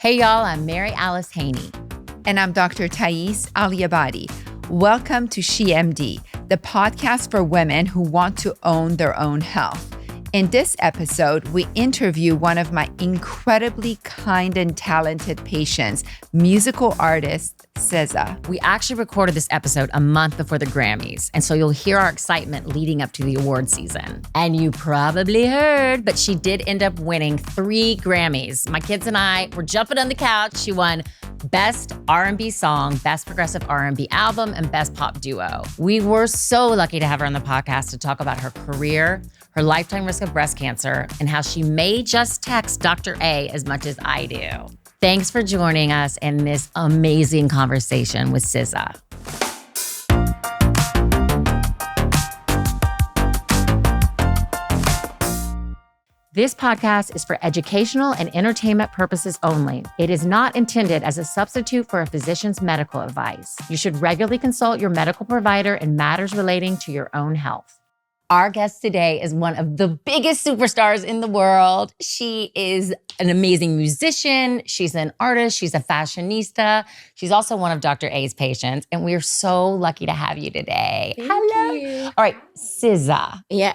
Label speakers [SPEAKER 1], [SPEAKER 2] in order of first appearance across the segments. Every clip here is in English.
[SPEAKER 1] Hey y'all, I'm Mary Alice Haney.
[SPEAKER 2] And I'm Dr. Thais Aliabadi. Welcome to SheMD, the podcast for women who want to own their own health. In this episode, we interview one of my incredibly kind and talented patients, musical artist SZA.
[SPEAKER 1] We actually recorded this episode a month before the Grammys, and so you'll hear our excitement leading up to the award season. And you probably heard, but she did end up winning 3 Grammys. My kids and I were jumping on the couch. She won Best R&B Song, Best Progressive R&B Album, and Best Pop Duo. We were so lucky to have her on the podcast to talk about her career, her lifetime risk of breast cancer, and how she may just text Dr. A as much as I do. Thanks for joining us in this amazing conversation with SZA. This podcast is for educational and entertainment purposes only. It is not intended as a substitute for a physician's medical advice. You should regularly consult your medical provider in matters relating to your own health. Our guest today is one of the biggest superstars in the world. She is an amazing musician. She's an artist. She's a fashionista. She's also one of Dr. A's patients. And we are so lucky to have you today.
[SPEAKER 3] Hello. You.
[SPEAKER 1] All right, SZA.
[SPEAKER 3] Yeah.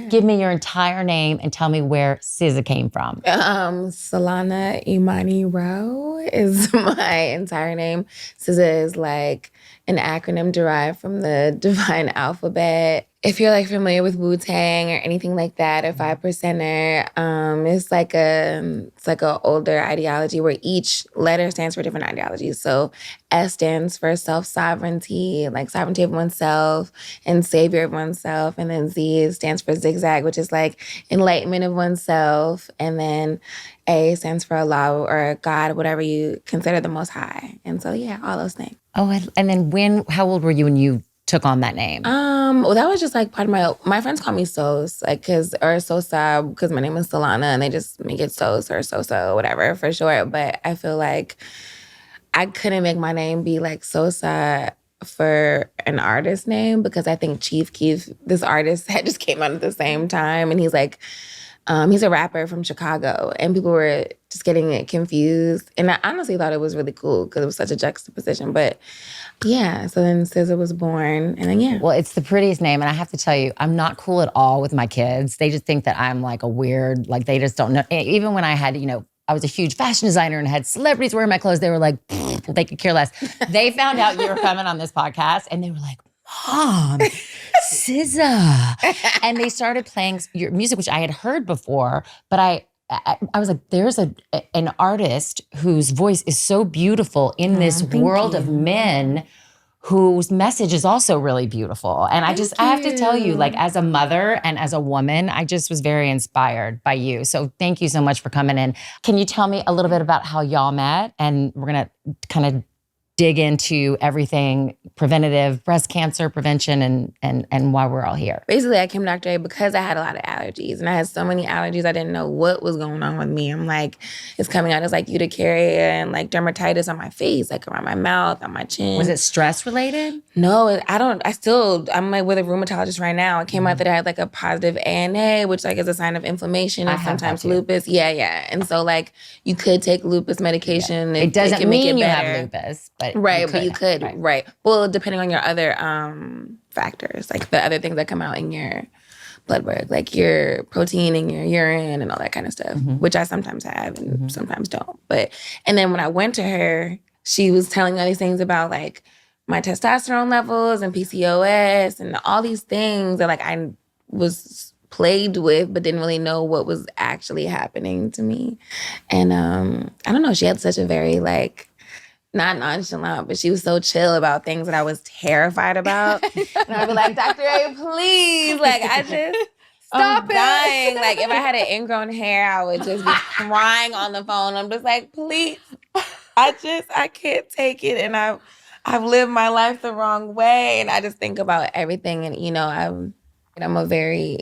[SPEAKER 1] Give me your entire name and tell me where SZA came from.
[SPEAKER 3] Solana Imani Rowe is my entire name. SZA is like an acronym derived from the divine alphabet. If you're like familiar with Wu-Tang or anything like that, or 5%er, it's like a older ideology where each letter stands for different ideologies. So S stands for self-sovereignty, like sovereignty of oneself and savior of oneself. And then Z stands for zigzag, which is like enlightenment of oneself. And then A stands for Allah or God, whatever you consider the most high. And so, yeah, all those things.
[SPEAKER 1] Oh, and then how old were you when you took on that name?
[SPEAKER 3] Well, that was just like part of my friends call me Sos, like, or Sosa, because my name is Solana, and they just make it Sos or Sosa, whatever, for short. But I feel like I couldn't make my name be like Sosa for an artist name, because I think Chief Keef, this artist, had just came out at the same time, and he's like, he's a rapper from Chicago, and people were just getting it confused. And I honestly thought it was really cool because it was such a juxtaposition. But yeah, so then SZA was born, and then yeah.
[SPEAKER 1] Well, it's the prettiest name, and I have to tell you, I'm not cool at all with my kids. They just think that I'm like a weird, like they just don't know. Even when I had, I was a huge fashion designer and had celebrities wearing my clothes, they were like, they could care less. They found out you were coming on this podcast, and they were like, Mom, SZA. And they started playing your music, which I had heard before, but I was like, there's an artist whose voice is so beautiful in this world of men whose message is also really beautiful. And I have to tell you, like, as a mother and as a woman, I just was very inspired by you. So thank you so much for coming in. Can you tell me a little bit about how y'all met? And we're going to kind of dig into everything preventative, breast cancer prevention, and why we're all here.
[SPEAKER 3] Basically, I came to Dr. A because I had a lot of allergies. And I had so many allergies, I didn't know what was going on with me. I'm like, it's coming out as like urticaria and like dermatitis on my face, like around my mouth, on my chin.
[SPEAKER 1] Was it stress related?
[SPEAKER 3] No, I'm like with a rheumatologist right now. It came out that I had like a positive ANA, which like is a sign of inflation and sometimes lupus. Yeah. And so like you could take lupus medication.
[SPEAKER 1] It doesn't mean you have lupus. But
[SPEAKER 3] you could. Right. Well, depending on your other factors, like the other things that come out in your blood work, like your protein in your urine and all that kind of stuff, which I sometimes have and sometimes don't. And then when I went to her, she was telling me all these things about like my testosterone levels and PCOS and all these things that like I was plagued with, but didn't really know what was actually happening to me. And I don't know, she had such a very like, not nonchalant, but she was so chill about things that I was terrified about. And I'd be like, Dr. A, please. Like, I just, I'm dying. Like, if I had an ingrown hair, I would just be crying on the phone. I'm just like, please. I can't take it. And I've lived my life the wrong way. And I just think about everything. And, I'm a very,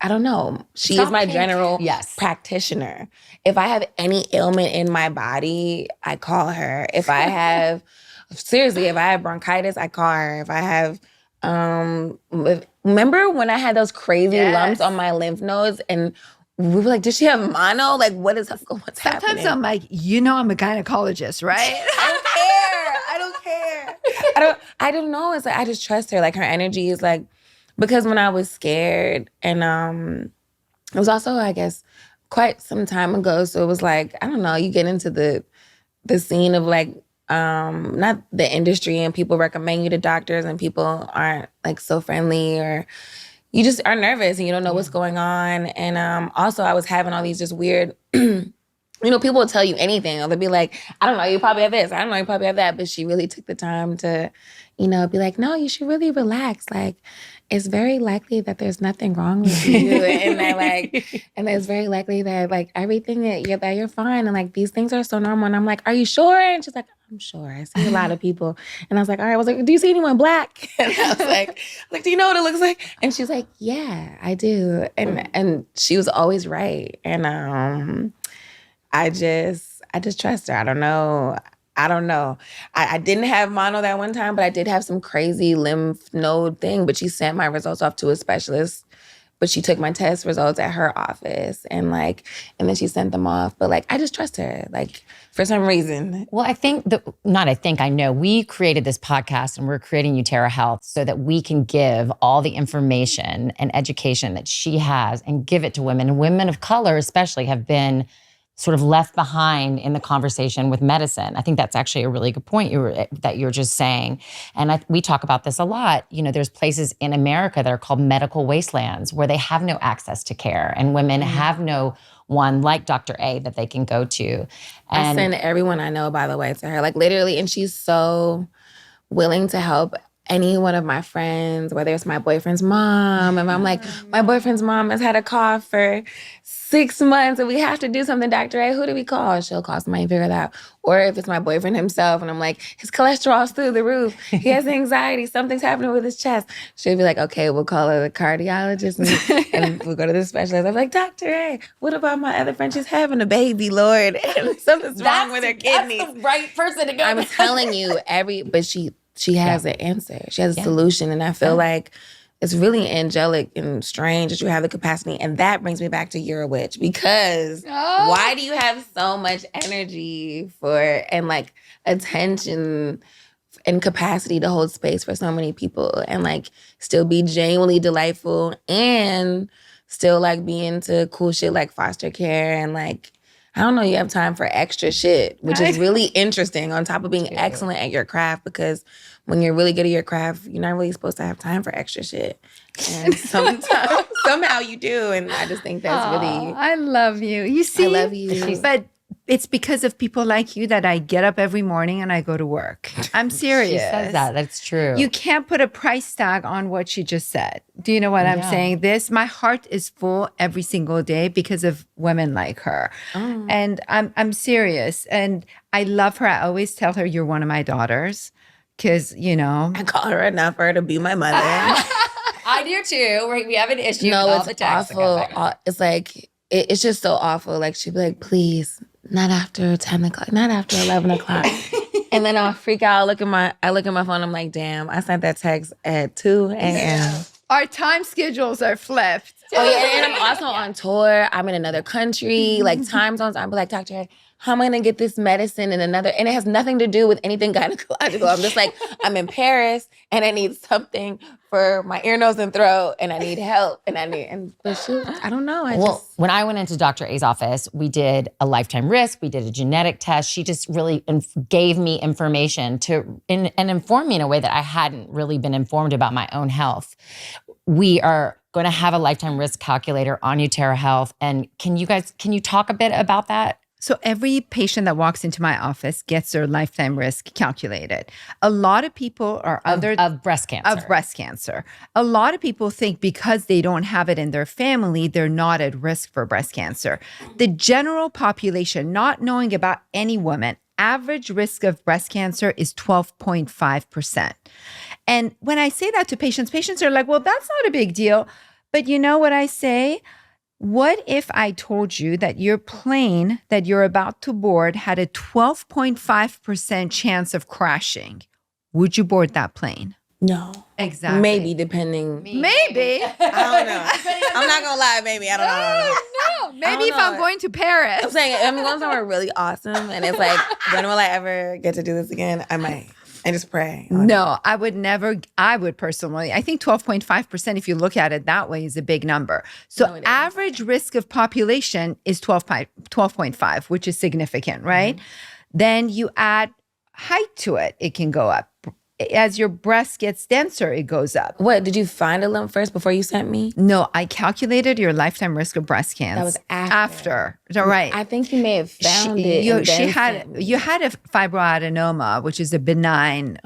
[SPEAKER 3] I don't know. She is my general practitioner. If I have any ailment in my body, I call her. If I have bronchitis, I call her. If I have, remember when I had those crazy lumps on my lymph nodes and we were like, does she have mono? Like, what's happening?
[SPEAKER 2] Sometimes I'm like, I'm a gynecologist, right?
[SPEAKER 3] I don't care. I don't know. It's like, I just trust her. Like, her energy is like, because when I was scared, and it was also, I guess, quite some time ago. So it was like, I don't know, you get into the scene of like, not the industry, and people recommend you to doctors, and people aren't like so friendly, or you just are nervous and you don't know what's going on. And also I was having all these just weird, people will tell you anything. Or they'll be like, I don't know, you probably have this. I don't know, you probably have that. But she really took the time to, be like, no, you should really relax. Like, it's very likely that there's nothing wrong with you. and it's very likely that like everything that you're fine. And like, these things are so normal. And I'm like, are you sure? And she's like, I'm sure. I see a lot of people. And I was like, all right. I was like, do you see anyone black? And I was like, do you know what it looks like? And she's like, yeah, I do. And she was always right. And I just trust her. I don't know. I didn't have mono that one time, but I did have some crazy lymph node thing. But she sent my results off to a specialist. But she took my test results at her office, and then she sent them off. But like, I just trust her, like, for some reason.
[SPEAKER 1] Well, I know we created this podcast, and we're creating uTerra Health so that we can give all the information and education that she has and give it to women. And women of color especially have been sort of left behind in the conversation with medicine. I think that's actually a really good point that you're just saying. And we talk about this a lot. There's places in America that are called medical wastelands where they have no access to care, and women have no one like Dr. A that they can go to. And
[SPEAKER 3] I send everyone I know, by the way, to her, like literally, and she's so willing to help any one of my friends, whether it's my boyfriend's mom. And I'm like, my boyfriend's mom has had a cough for 6 months and we have to do something, Dr. A, who do we call? She'll call somebody and figure it out. Or if it's my boyfriend himself and I'm like, his cholesterol's through the roof. He has anxiety. Something's happening with his chest. She'll be like, okay, we'll call her the cardiologist and we'll go to the specialist. I'm like, Dr. A, what about my other friend? She's having a baby, Lord. And something's wrong with her kidneys.
[SPEAKER 1] That's the right person to go.
[SPEAKER 3] I'm telling you, but she has an answer. She has a solution. And I feel like it's really angelic and strange that you have the capacity. And that brings me back to you're a witch, because why do you have so much energy and like attention and capacity to hold space for so many people and like still be genuinely delightful and still like be into cool shit like foster care and like, I don't know, you have time for extra shit, which is really interesting on top of being excellent at your craft, because when you're really good at your craft, you're not really supposed to have time for extra shit. And sometimes, somehow you do. And I just think that's really...
[SPEAKER 2] I love you. You see?
[SPEAKER 3] I love you.
[SPEAKER 2] But it's because of people like you that I get up every morning and I go to work. I'm serious.
[SPEAKER 1] She says that. That's true.
[SPEAKER 2] You can't put a price tag on what she just said. Do you know what I'm saying? My heart is full every single day because of women like her. Oh. And I'm serious. And I love her. I always tell her, you're one of my daughters. Because,
[SPEAKER 3] I call her enough for her to be my mother.
[SPEAKER 1] I do too. We have an issue with all the texts.
[SPEAKER 3] Awful. It's like, it's just so awful. Like, she'd be like, please, not after 10 o'clock, not after 11 o'clock. And then I'll freak out. I look at my phone. I'm like, damn, I sent that text at 2 a.m.
[SPEAKER 2] Our time schedules are flipped.
[SPEAKER 3] Oh, yeah. And I'm also on tour. I'm in another country, like time zones. I'm like, Dr. How am I going to get this medicine in another? And it has nothing to do with anything gynecological. I'm just like, I'm in Paris and I need something for my ear, nose, and throat, and I need help. But I don't know.
[SPEAKER 1] When I went into Dr. A's office, we did a lifetime risk. We did a genetic test. She just really gave me information and informed me in a way that I hadn't really been informed about my own health. We are going to have a lifetime risk calculator on uTerra Health. And can you talk a bit about that?
[SPEAKER 2] So every patient that walks into my office gets their lifetime risk calculated. A lot of people are
[SPEAKER 1] of breast cancer.
[SPEAKER 2] Of breast cancer. A lot of people think because they don't have it in their family, they're not at risk for breast cancer. The general population, not knowing about any woman, average risk of breast cancer is 12.5%. And when I say that to patients are like, well, that's not a big deal. But you know what I say? What if I told you that your plane that you're about to board had a 12.5% chance of crashing? Would you board that plane?
[SPEAKER 3] No.
[SPEAKER 2] Exactly.
[SPEAKER 3] Maybe, depending.
[SPEAKER 2] Maybe.
[SPEAKER 3] I don't know. I'm not going to lie, maybe. I don't know.
[SPEAKER 2] No, maybe if I'm going to Paris.
[SPEAKER 3] I'm saying I'm going somewhere really awesome, and it's like, when will I ever get to do this again? I might. I just pray.
[SPEAKER 2] No, I would never. I would personally. I think 12.5%, if you look at it that way, is a big number. So
[SPEAKER 3] No,
[SPEAKER 2] average risk of population is 12.5, which is significant, right? Then you add height to it, it can go up. As your breast gets denser, it goes up.
[SPEAKER 3] What, did you find a lump first before you sent me?
[SPEAKER 2] No, I calculated your lifetime risk of breast cancer.
[SPEAKER 3] That was after.
[SPEAKER 2] Right.
[SPEAKER 3] I think you may have found it.
[SPEAKER 2] You
[SPEAKER 3] and then
[SPEAKER 2] had a fibroadenoma, which is a benign,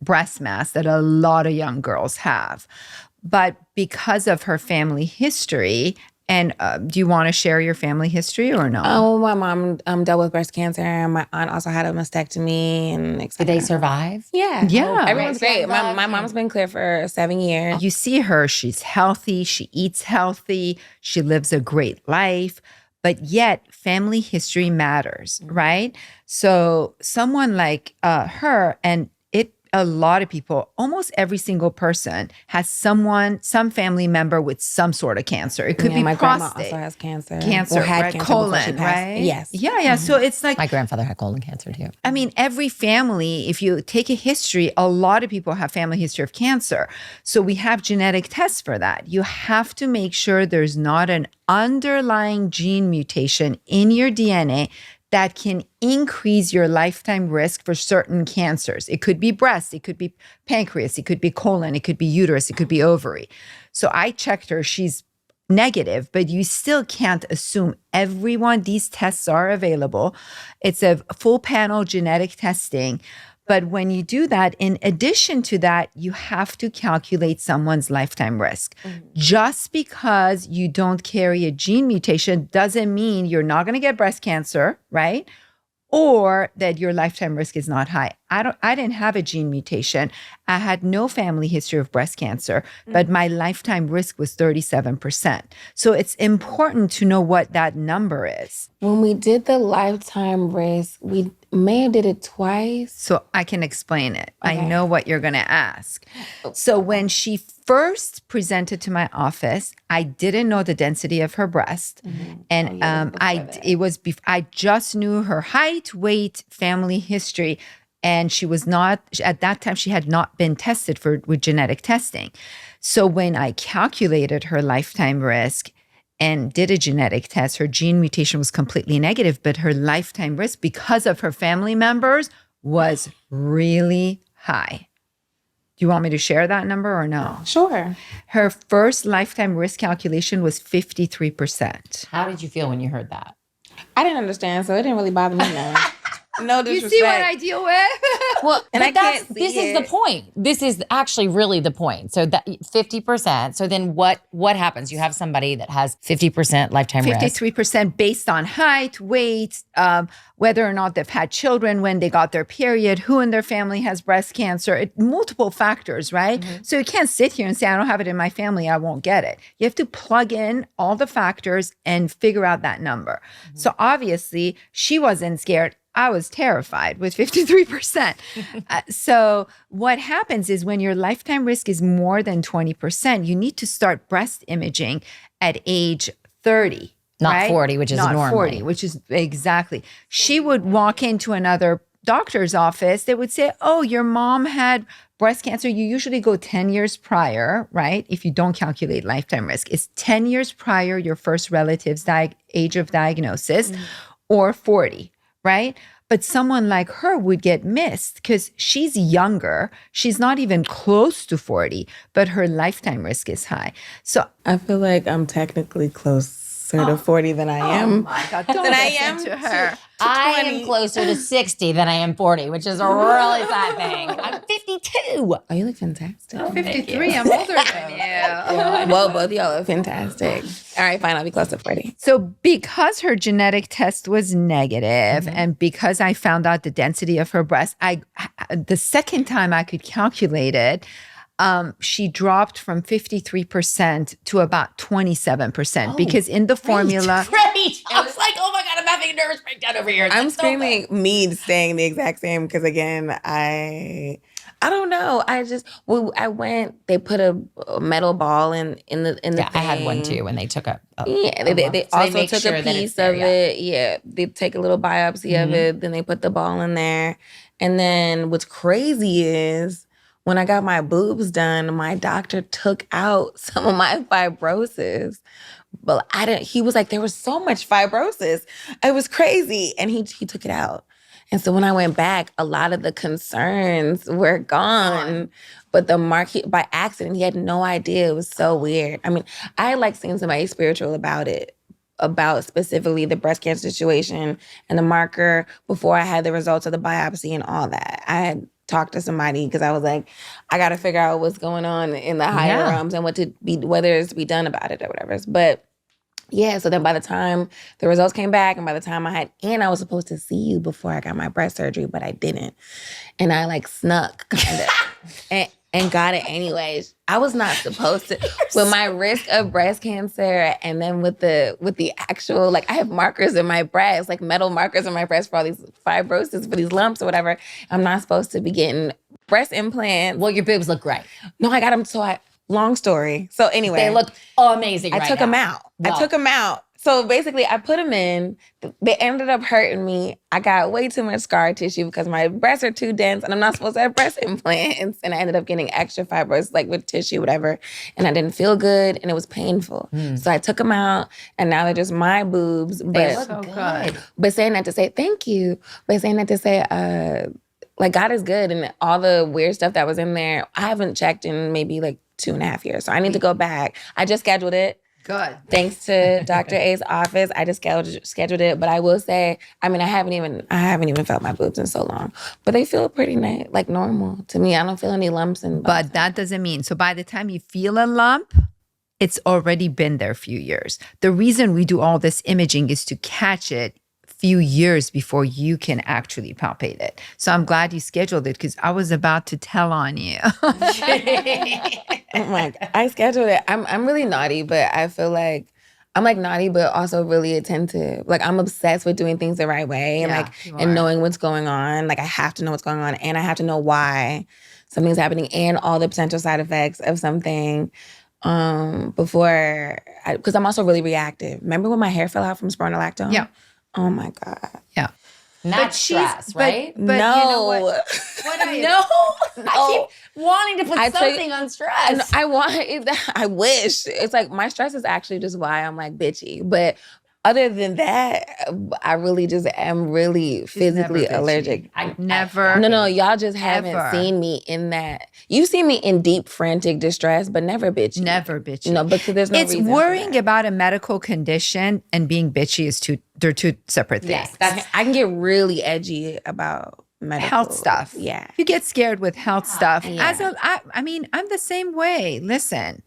[SPEAKER 2] breast mass that a lot of young girls have. But because of her family history, and do you want to share your family history or no?
[SPEAKER 3] Oh, my mom dealt with breast cancer, and my aunt also had a mastectomy, and
[SPEAKER 1] Did they survive?
[SPEAKER 3] Yeah.
[SPEAKER 2] Yeah.
[SPEAKER 3] Everyone's great. My mom's been clear for 7 years.
[SPEAKER 2] You see her, she's healthy, she eats healthy, she lives a great life, but yet family history matters, right? So someone like her, and a lot of people, almost every single person has some family member with some sort of cancer. It could be
[SPEAKER 3] my
[SPEAKER 2] prostate.
[SPEAKER 3] grandma also has cancer.
[SPEAKER 2] Cancer,
[SPEAKER 3] had
[SPEAKER 2] right?
[SPEAKER 3] cancer
[SPEAKER 2] Colon,
[SPEAKER 3] before she passed.
[SPEAKER 2] right?
[SPEAKER 3] Yes.
[SPEAKER 2] Yeah. So it's like,
[SPEAKER 1] My grandfather had colon cancer too.
[SPEAKER 2] I mean, every family, if you take a history, a lot of people have family history of cancer. So we have genetic tests for that. You have to make sure there's not an underlying gene mutation in your DNA that can increase your lifetime risk for certain cancers. It could be breast, it could be pancreas, it could be colon, it could be uterus, it could be ovary. So I checked her, she's negative, but you still can't assume everyone. These tests are available. It's a full panel genetic testing. But when you do that, in addition to that, you have to calculate someone's lifetime risk. Just because you don't carry a gene mutation doesn't mean you're not going to get breast cancer, right? Or that your lifetime risk is not high. I didn't have a gene mutation. I had no family history of breast cancer, but my lifetime risk was 37%. So it's important to know what that number is.
[SPEAKER 3] When we did the lifetime risk, we may have did it twice.
[SPEAKER 2] So I can explain it. Okay. I know what you're going to ask. So when she first presented to my office, I didn't know the density of her breast. And I just knew her height, weight, family history. And she was not, at that time, she had not been tested with genetic testing. So when I calculated her lifetime risk and did a genetic test, her gene mutation was completely negative, but her lifetime risk, because of her family members, was really high. Do you want me to share that number or no?
[SPEAKER 3] Sure.
[SPEAKER 2] Her first lifetime risk calculation was 53%.
[SPEAKER 1] How did you feel when you heard that?
[SPEAKER 3] I didn't understand, so it didn't really bother me now. No disrespect.
[SPEAKER 2] You see what I deal with?
[SPEAKER 1] Well,
[SPEAKER 3] and I can't see
[SPEAKER 1] this is the point. This is actually really the point. So that 50%. So then what happens? You have somebody that has 50% lifetime risk.
[SPEAKER 2] 53% based on height, weight, whether or not they've had children when they got their period, who in their family has breast cancer, multiple factors, right? So you can't sit here and say, I don't have it in my family, I won't get it. You have to plug in all the factors and figure out that number. So obviously, she wasn't scared. I was terrified with 53%. So what happens is when your lifetime risk is more than 20%, you need to start breast imaging at age 30.
[SPEAKER 1] Not
[SPEAKER 2] right?
[SPEAKER 1] 40, which is
[SPEAKER 2] Not
[SPEAKER 1] normal.
[SPEAKER 2] 40, which is exactly. She would walk into another doctor's office. They would say, oh, your mom had breast cancer. You usually go 10 years prior, right? If you don't calculate lifetime risk. It's 10 years prior your first relative's age of diagnosis or 40. Right? But someone like her would get missed because she's younger. She's not even close to 40, but her lifetime risk is high. So
[SPEAKER 3] I feel like I'm technically closer to 40 than I am.
[SPEAKER 2] Oh my God, don't listen to her.
[SPEAKER 1] I am closer to 60 than I am 40, which is a really sad thing. I'm 52.
[SPEAKER 3] Oh, you look fantastic.
[SPEAKER 2] I'm 53. I'm older than you.
[SPEAKER 3] Well, both of y'all are fantastic. All right, fine. I'll be close to 40.
[SPEAKER 2] So because her genetic test was negative and because I found out the density of her breast, the second time I could calculate it, she dropped from 53% to about 27% because in the formula.
[SPEAKER 1] Great. I was like, oh my God, I'm having having a nervous breakdown over here.
[SPEAKER 3] I'm screaming me saying the exact same because again, I don't know. I went. They put a metal ball in the thing.
[SPEAKER 1] I had one too when they took a
[SPEAKER 3] they also took a piece of it. Yeah, they take a little biopsy of it. Then they put the ball in there. And then what's crazy is when I got my boobs done, my doctor took out some of my fibrosis. But he was like, there was so much fibrosis. It was crazy. And he took it out. And so when I went back, a lot of the concerns were gone. But by accident, he had no idea. It was so weird. I mean, I like seeing somebody spiritual about it, about specifically the breast cancer situation and the marker before I had the results of the biopsy and all that. I had talked to somebody because I was like, I got to figure out what's going on in the higher realms and whether it's to be done about it or whatever. But yeah, so then by the time the results came back and by the time I was supposed to see you before I got my breast surgery, but I didn't. And I like snuck kind of and got it anyways. I was not supposed to. With my risk of breast cancer and then with the actual, like I have markers in my breast, like metal markers in my breast for all these fibrosis, for these lumps or whatever. I'm not supposed to be getting breast implants.
[SPEAKER 1] Well, your boobs look great.
[SPEAKER 3] No, I got them. Long story. So anyway.
[SPEAKER 1] They look amazing
[SPEAKER 3] I took them out. Well, I took them out. So basically, I put them in. They ended up hurting me. I got way too much scar tissue because my breasts are too dense and I'm not supposed to have breast implants. And I ended up getting extra fibrosis, like with tissue, whatever. And I didn't feel good and it was painful. So I took them out and now they're just my boobs. But
[SPEAKER 1] they look so good.
[SPEAKER 3] But saying that to say thank you. But saying that to say, like God is good and all the weird stuff that was in there, I haven't checked in maybe like 2.5 years. So I need to go back. I just scheduled it.
[SPEAKER 2] Good.
[SPEAKER 3] Thanks to Dr. A's office. I just scheduled it. But I will say, I mean, I haven't even felt my boobs in so long. But they feel pretty nice, like normal to me. I don't feel any lumps and bumps.
[SPEAKER 2] But that doesn't mean, so by the time you feel a lump, it's already been there a few years. The reason we do all this imaging is to catch it few years before you can actually palpate it. So I'm glad you scheduled it because I was about to tell on you.
[SPEAKER 3] Oh my God. I scheduled it. I'm really naughty, but I feel like I'm like naughty, but also really attentive. Like I'm obsessed with doing things the right way and knowing what's going on. Like I have to know what's going on and I have to know why something's happening and all the potential side effects of something because I'm also really reactive. Remember when my hair fell out from spironolactone?
[SPEAKER 2] Yeah.
[SPEAKER 3] Oh my God.
[SPEAKER 2] Yeah.
[SPEAKER 1] Not stress, right?
[SPEAKER 3] But
[SPEAKER 2] no.
[SPEAKER 3] You know what?
[SPEAKER 1] No. I keep wanting to put something on stress.
[SPEAKER 3] I wish. It's like my stress is actually just why I'm like bitchy. But other than that, I really just am really physically allergic. No, y'all just haven't seen me in that. You've seen me in deep, frantic distress, but never bitchy.
[SPEAKER 2] Never bitchy.
[SPEAKER 3] No, because there's no reason.
[SPEAKER 2] It's worrying about a medical condition and being bitchy they're two separate things.
[SPEAKER 3] Yes, I can get really edgy about medical
[SPEAKER 2] health stuff.
[SPEAKER 3] Yeah.
[SPEAKER 2] You get scared with health stuff.
[SPEAKER 3] Yeah.
[SPEAKER 2] I mean, I'm the same way. Listen.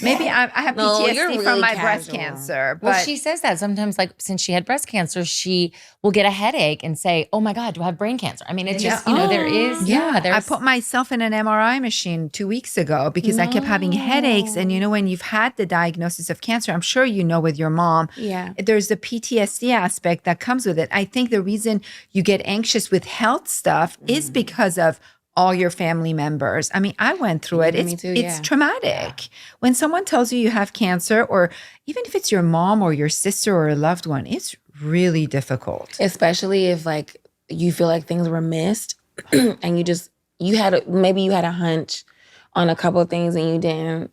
[SPEAKER 2] Maybe I have PTSD
[SPEAKER 3] really
[SPEAKER 2] from my
[SPEAKER 3] casual.
[SPEAKER 2] breast cancer. But
[SPEAKER 1] well, she says that sometimes, like, since she had breast cancer, she will get a headache and say, oh my God, do I have brain cancer? I mean, it's just, there is.
[SPEAKER 2] Yeah, I put myself in an MRI machine 2 weeks ago because I kept having headaches. And when you've had the diagnosis of cancer, I'm sure with your mom, there's the PTSD aspect that comes with it. I think the reason you get anxious with health stuff is because of all your family members. I mean, I went through it. It's traumatic. Yeah. When someone tells you have cancer, or even if it's your mom or your sister or a loved one, it's really difficult.
[SPEAKER 3] Especially if like you feel like things were missed and you had a hunch on a couple of things and you didn't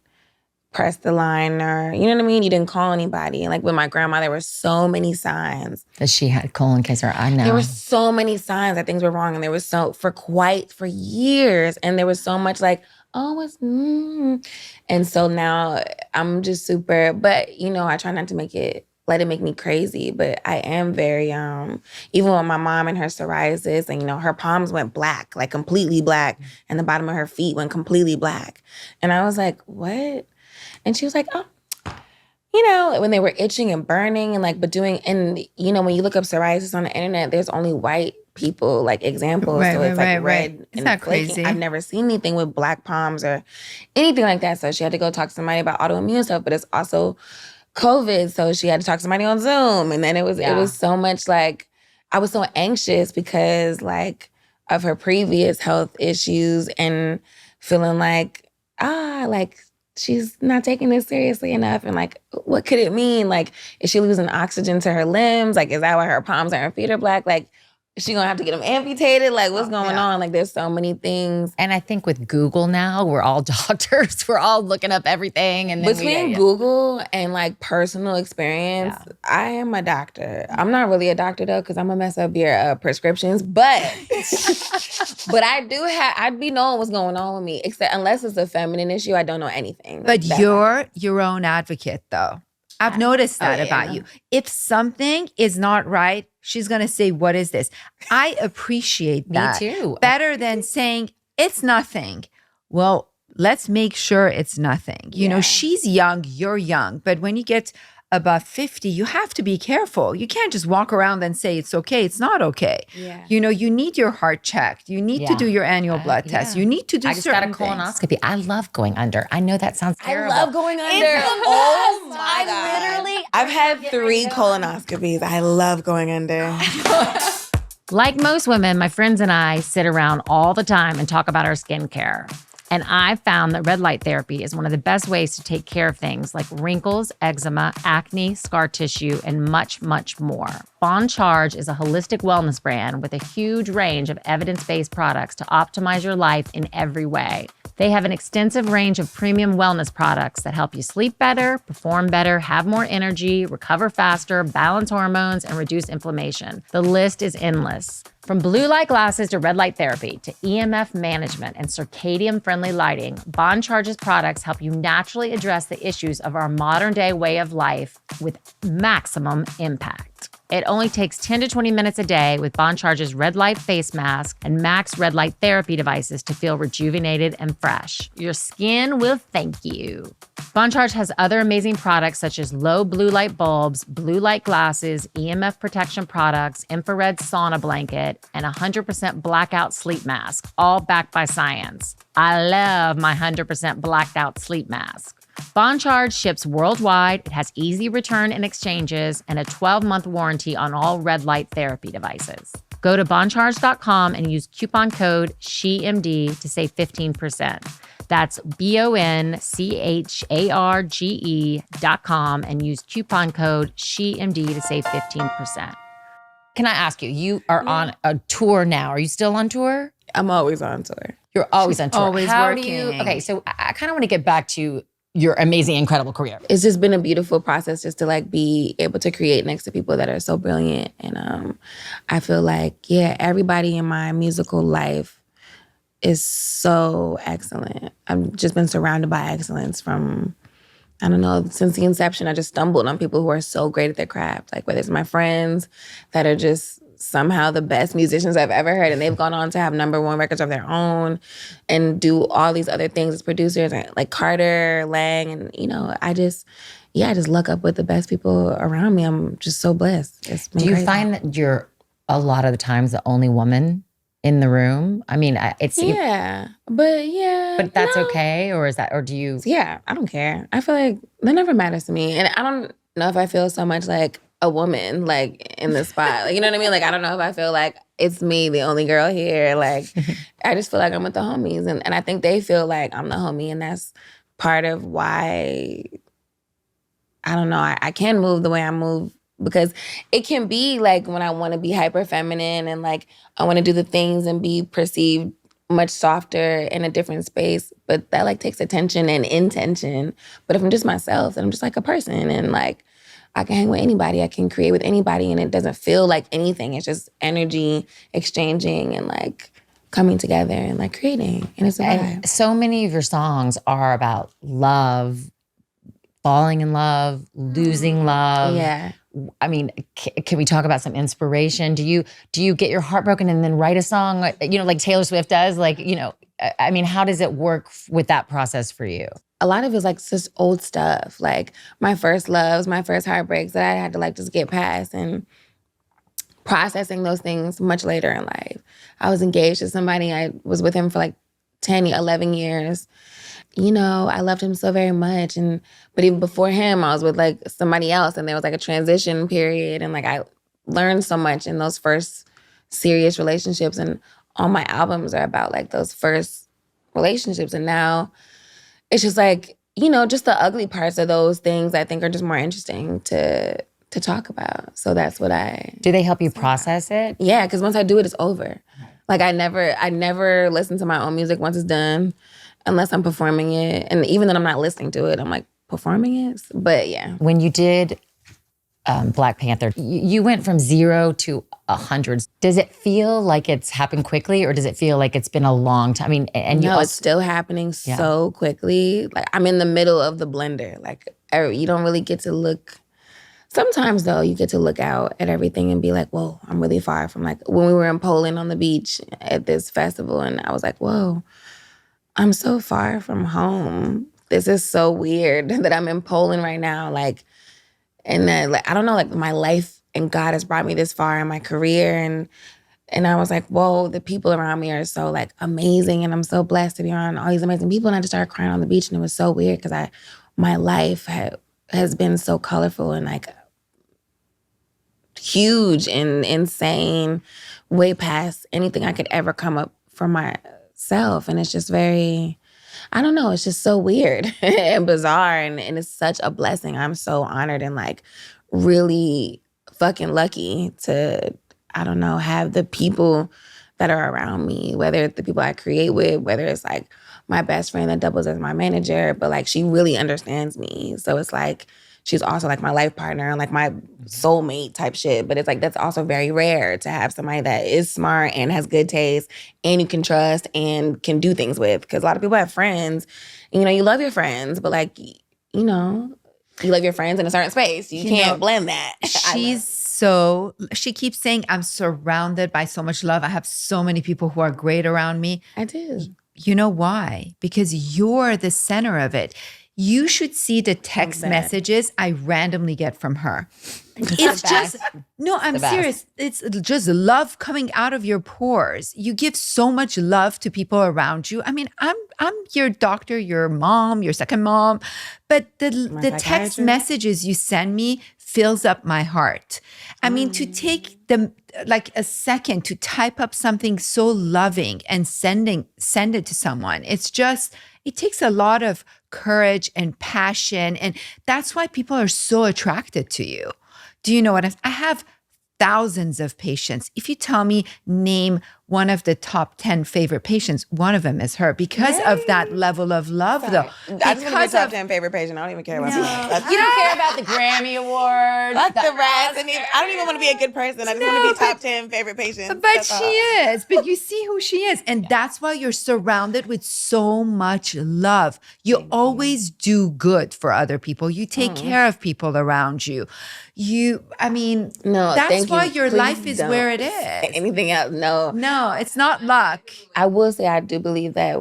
[SPEAKER 3] press the line or, you know what I mean? You didn't call anybody. And like with my grandma, there were so many signs.
[SPEAKER 1] That she had colon cancer, I know.
[SPEAKER 3] There were so many signs that things were wrong. And there was for years. And there was so much like, oh, it's, And so now I'm just super, but I try not to let it make me crazy. But I am very, even with my mom and her psoriasis and, her palms went black, like completely black. And the bottom of her feet went completely black. And I was like, what? And she was like, oh, when they were itching and burning and like, when you look up psoriasis on the internet, there's only white people, like examples.
[SPEAKER 2] Right,
[SPEAKER 3] so it's
[SPEAKER 2] right,
[SPEAKER 3] like
[SPEAKER 2] right.
[SPEAKER 3] red
[SPEAKER 2] Isn't
[SPEAKER 3] and
[SPEAKER 2] that
[SPEAKER 3] flaking.
[SPEAKER 2] crazy?
[SPEAKER 3] I've never seen anything with black palms or anything like that. So she had to go talk to somebody about autoimmune stuff, but it's also COVID, so she had to talk to somebody on Zoom. And then it was so much like, I was so anxious because like of her previous health issues and feeling like, like she's not taking this seriously enough. And like, what could it mean? Like, is she losing oxygen to her limbs? Like, is that why her palms and her feet are black? Like, is she gonna have to get them amputated? Like, what's going on? Like, there's so many things.
[SPEAKER 1] And I think with Google now, we're all doctors. We're all looking up everything. And then
[SPEAKER 3] between Google and like personal experience, I am a doctor. I'm not really a doctor though, because I'm gonna mess up your prescriptions. But but I'd be knowing what's going on with me. Except unless it's a feminine issue, I don't know anything.
[SPEAKER 2] But you're your own advocate though. I've noticed that about you. If something is not right, she's going to say, what is this? I appreciate that.
[SPEAKER 1] Me too.
[SPEAKER 2] Better than saying, it's nothing. Well, let's make sure it's nothing. You know, she's young, you're young. But when you get above 50, you have to be careful. You can't just walk around and say it's okay. It's not okay.
[SPEAKER 3] Yeah.
[SPEAKER 2] You know, you need your heart checked. You need to do your annual blood test. You need to do certain things.
[SPEAKER 1] I just got a colonoscopy. I love going under. I know that sounds terrible.
[SPEAKER 3] I love going under. Oh my God. I've had 3 colonoscopies. I love going under.
[SPEAKER 1] Like most women, my friends and I sit around all the time and talk about our skincare. And I found that red light therapy is one of the best ways to take care of things like wrinkles, eczema, acne, scar tissue, and much, much more. Bon Charge is a holistic wellness brand with a huge range of evidence-based products to optimize your life in every way. They have an extensive range of premium wellness products that help you sleep better, perform better, have more energy, recover faster, balance hormones, and reduce inflammation. The list is endless. From blue light glasses to red light therapy to EMF management and circadian-friendly lighting, Bon Charge's products help you naturally address the issues of our modern-day way of life with maximum impact. It only takes 10 to 20 minutes a day with Bon Charge's red light face mask and Max red light therapy devices to feel rejuvenated and fresh. Your skin will thank you. Bon Charge has other amazing products such as low blue light bulbs, blue light glasses, EMF protection products, infrared sauna blanket, and 100% blackout sleep mask, all backed by science. I love my 100% blacked out sleep mask. Bon Charge ships worldwide. It has easy return and exchanges and a 12-month warranty on all red light therapy devices. Go to boncharge.com and use coupon code SheMD to save 15%. That's BONCHARGE.com and use coupon code SheMD to save 15%. Can I ask you, you are on a tour now. Are you still on tour?
[SPEAKER 3] I'm always on tour.
[SPEAKER 1] You're always on tour.
[SPEAKER 2] Always working.
[SPEAKER 1] Okay, so I kind of want to get back to your amazing, incredible career.
[SPEAKER 3] It's just been a beautiful process just to like be able to create next to people that are so brilliant. And I feel like, everybody in my musical life is so excellent. I've just been surrounded by excellence from, I don't know, since the inception. I just stumbled on people who are so great at their craft. Like whether it's my friends that are just somehow the best musicians I've ever heard, and they've gone on to have #1 records of their own and do all these other things as producers, like Carter, Lang, and I just look up with the best people around me. I'm just so blessed.
[SPEAKER 1] Do you find that you're a lot of the times the only woman in the room? I mean,
[SPEAKER 3] but
[SPEAKER 1] that's okay, or do you?
[SPEAKER 3] Yeah, I don't care. I feel like that never matters to me, and I don't know if I feel so much like a woman, like, in the spot. Like, you know what I mean? Like, I don't know if I feel like it's me, the only girl here. Like, I just feel like I'm with the homies. And I think they feel like I'm the homie. And that's part of why, I don't know, I can move the way I move. Because it can be like when I want to be hyper feminine and like I want to do the things and be perceived much softer in a different space. But that like takes attention and intention. But if I'm just myself, then I'm just like a person. And like, I can hang with anybody. I can create with anybody, and it doesn't feel like anything. It's just energy exchanging and like coming together and like creating. And it's a vibe.
[SPEAKER 1] And so many of your songs are about love, falling in love, losing love.
[SPEAKER 3] Yeah.
[SPEAKER 1] I mean, can we talk about some inspiration? Do you get your heart broken and then write a song, like Taylor Swift does? Like, I mean, how does it work with that process for you?
[SPEAKER 3] A lot of it's like just old stuff, like my first loves, my first heartbreaks that I had to like just get past, and processing those things much later in life. I was engaged to somebody. I was with him for like 10, 11 years, you know, I loved him so very much. But even before him, I was with like somebody else, and there was like a transition period. And like I learned so much in those first serious relationships. And all my albums are about like those first relationships. And now it's just like, you know, just the ugly parts of those things I think are just more interesting to talk about. So that's what
[SPEAKER 1] Do they help you process it?
[SPEAKER 3] Yeah, because once I do it, it's over. Like I never listen to my own music once it's done, unless I'm performing it. And even then I'm not listening to it, I'm like, performing it? But yeah.
[SPEAKER 1] When you did Black Panther, you went from 0 to 100. Does it feel like it's happened quickly, or does it feel like it's been a long time? I mean, and
[SPEAKER 3] no, it's still happening so quickly. Like I'm in the middle of the blender. Like you don't really get to look. Sometimes though, you get to look out at everything and be like, whoa, I'm really far from like when we were in Poland on the beach at this festival, and I was like, whoa, I'm so far from home. This is so weird that I'm in Poland right now. Like, and then like I don't know, like my life and God has brought me this far in my career, and I was like, whoa, the people around me are so like amazing, and I'm so blessed to be around all these amazing people. And I just started crying on the beach, and it was so weird because my life has been so colorful and like huge and insane, way past anything I could ever come up for myself. And it's just very, I don't know, it's just so weird and bizarre, and it's such a blessing. I'm so honored and like really fucking lucky to, I don't know, have the people that are around me, whether it's the people I create with, whether it's like my best friend that doubles as my manager, but like she really understands me. So it's like, she's also like my life partner and like my soulmate type shit. But it's like, that's also very rare to have somebody that is smart and has good taste and you can trust and can do things with. Because a lot of people have friends, and, you know, you love your friends, but like, you know, you love your friends in a certain space. You can't blend that.
[SPEAKER 2] She keeps saying, I'm surrounded by so much love. I have so many people who are great around me.
[SPEAKER 3] I do.
[SPEAKER 2] You know why? Because you're the center of it. You should see the text messages I randomly get from her. It's just, no, I'm serious. It's just love coming out of your pores. You give so much love to people around you. I mean, I'm your doctor, your mom, your second mom, but the text messages you send me fills up my heart. I mean, to take like a second to type up something so loving and send it to someone, it's just, it takes a lot of courage and passion. And that's why people are so attracted to you. Do you know what? I have thousands of patients. If you tell me, name one of the top 10 favorite patients, one of them is her because of that level of love, though.
[SPEAKER 3] I just want to be top 10 favorite patient. I don't even care about that.
[SPEAKER 1] You don't care about the Grammy Awards.
[SPEAKER 3] Fuck the rest. I don't even want to be a good person. I just want to be top 10 favorite patient.
[SPEAKER 2] But she is. But you see who she is. And that's why you're surrounded with so much love. You always do good for other people. You take care of people around you. That's why your life is where it is.
[SPEAKER 3] Anything else?
[SPEAKER 2] No, it's not luck.
[SPEAKER 3] I will say I do believe that